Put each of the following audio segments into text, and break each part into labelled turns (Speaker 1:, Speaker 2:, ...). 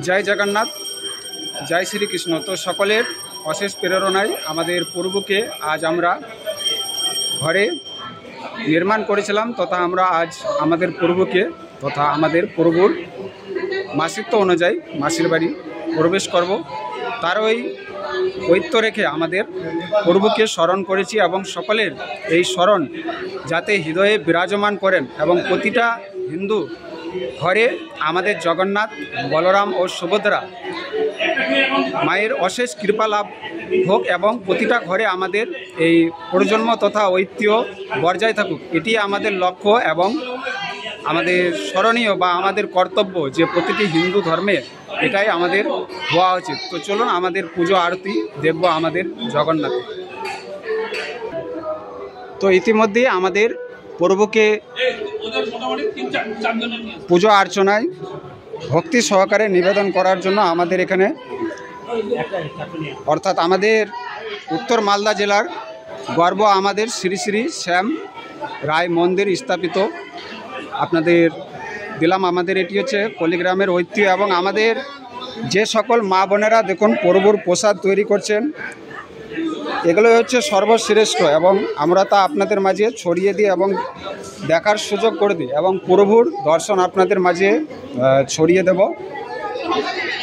Speaker 1: জয় জগন্নাথ, জয় শ্রীকৃষ্ণ। তো সকলের অশেষ প্রেরণায় আমাদের প্রভুকে আজ আমরা ঘরে নির্মাণ করেছিলাম, তথা আমরা আজ আমাদের প্রভুকে তথা আমাদের প্রভুর মাসিত্ব অনুযায়ী মাসির বাড়ি প্রবেশ করব। তার ওই ঐক্য রেখে আমাদের প্রভুকে স্মরণ করেছি এবং সকলের এই স্মরণ যাতে হৃদয়ে বিরাজমান করেন এবং প্রতিটা হিন্দু ঘরে আমাদের জগন্নাথ, বলরাম ও সুভদ্রা মায়ের অশেষ কৃপা লাভ হোক এবং প্রতিটা ঘরে আমাদের এই প্রজন্ম তথা ঐতিহ্য বজায় থাকুক, এটি আমাদের লক্ষ্য এবং আমাদের স্মরণীয় বা আমাদের কর্তব্য যে প্রতিটি হিন্দু ধর্মে এটাই আমাদের হওয়া উচিত। তো চলুন আমাদের পুজো আরতি দেখব আমাদের জগন্নাথে। তো ইতিমধ্যে আমাদের প্রভুকে পুজো অর্চনায় ভক্তি সহকারে নিবেদন করার জন্য আমাদের এখানে অর্থাৎ আমাদের উত্তর মালদা জেলার গর্ব আমাদের শ্রী শ্রী শ্যাম রায় মন্দির স্থাপিত আপনাদের দিলাম। আমাদের এটি হচ্ছে পল্লীগ্রামের ঐতিহ্য এবং আমাদের যে সকল মা বোনেরা দেখুন প্রভুর প্রসাদ তৈরি করছেন, এগুলো হচ্ছে সর্বশ্রেষ্ঠ এবং আমরা তা আপনাদের মাঝে ছড়িয়ে দিই এবং দেখার সুযোগ করে দিই এবং প্রভুর দর্শন আপনাদের মাঝে ছড়িয়ে দেব।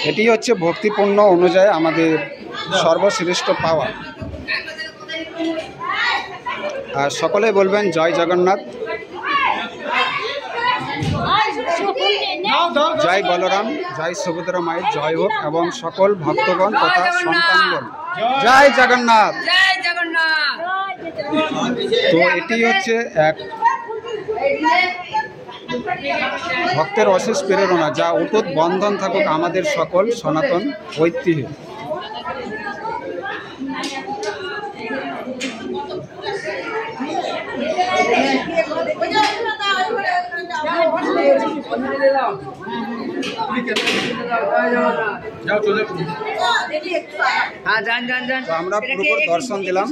Speaker 1: এটি হচ্ছে ভক্তিপূর্ণ অনুযায়ী আমাদের সর্বশ্রেষ্ঠ পাওয়া। আর সকলে বলবেন জয় জগন্নাথ, জয় বলরাম, জয় সুভদ্রা মায়ের জয় হোক এবং সকল ভক্তগণ তথা সন্তানগণ জয় জগন্নাথ। তো এটি হচ্ছে এক ভক্তের অশেষ প্রেরণা, যা অটুট বন্ধন থাকুক আমাদের সকল সনাতন ঐতিহ্যে। আমরা প্রভুর দর্শন দিলাম,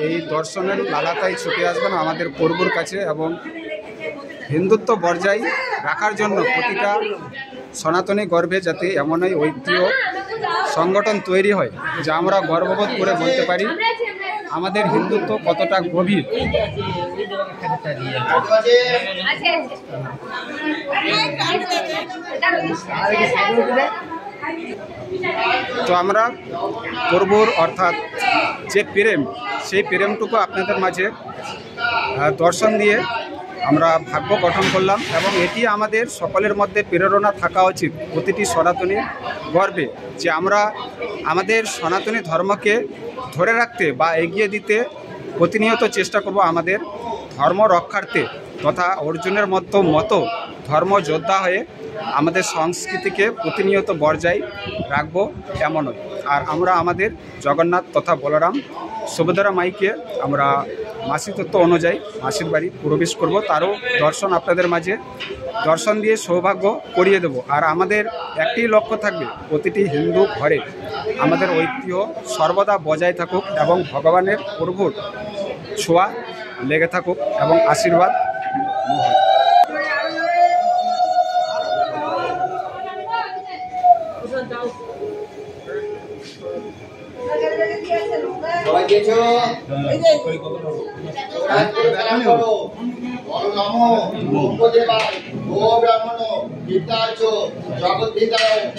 Speaker 1: এই দর্শনের লালাতাই ছুটে আসবেন আমাদের প্রভুর কাছে এবং হিন্দুত্ব বজায় রাখার জন্য প্রতিটা সনাতনী গর্ভে যাতে এমনই ঐতিহ্য সংগঠন তৈরি হয় যা আমরা গর্ববোধ করে বলতে পারি আমাদের হিন্দুত্ব কতটা গভীর। তো আমরা প্রভুর অর্থাৎ যে প্রেম, সেই প্রেমটুকু আপনাদের মাঝে দর্শন দিয়ে আমরা ভাগ্য গঠন করলাম এবং এটি আমাদের সকলের মধ্যে প্রেরণা থাকা উচিত প্রতিটি সনাতনী গর্বে যে আমরা আমাদের সনাতনী ধর্মকে ধরে রাখতে বা এগিয়ে দিতে প্রতিনিয়ত চেষ্টা করব আমাদের ধর্ম রক্ষার্থে তথা অর্জুনের মতো ধর্ম যোদ্ধা হয়ে আমাদের সংস্কৃতিকে প্রতিনিয়ত বজায় রাখব এমনই। আর আমরা আমাদের জগন্নাথ তথা বলরাম সুভদ্রা মাইকে আমরা মাসি তত্ত্ব অনুযায়ী মাসির বাড়ি প্রবেশ করব, তারও দর্শন আপনাদের মাঝে দর্শন দিয়ে সৌভাগ্য করিয়ে দেব। আর আমাদের একটি লক্ষ্য থাকবে প্রতিটি হিন্দু ঘরে আমাদের ঐতিহ্য সর্বদা বজায় থাকুক এবং ভগবানের প্রভুর ছোঁয়া লেগে থাকুক এবং আশীর্বাদ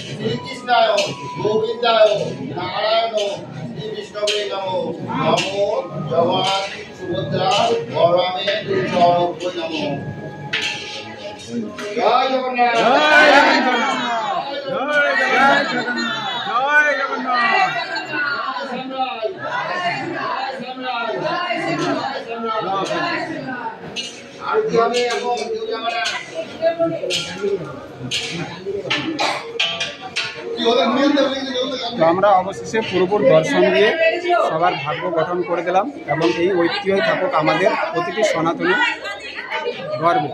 Speaker 2: শ্রীকৃষ্ণায় গোবিন্দায় নারায়ণ শ্রী বিষ্ণবে নমো নমো জগন্নাথ সুভদ্রা বলরামে নমো। জয় জগন্নাথ, জয় জগন্নাথ, জয় জগন্নাথ।
Speaker 1: তো আমরা অবশেষে প্রভুর দর্শন দিয়ে সবার ভাগ্য গঠন করে দিলাম এবং এই ঐতিহ্যই থাকুক আমাদের প্রতিটি সনাতনী গর্ব।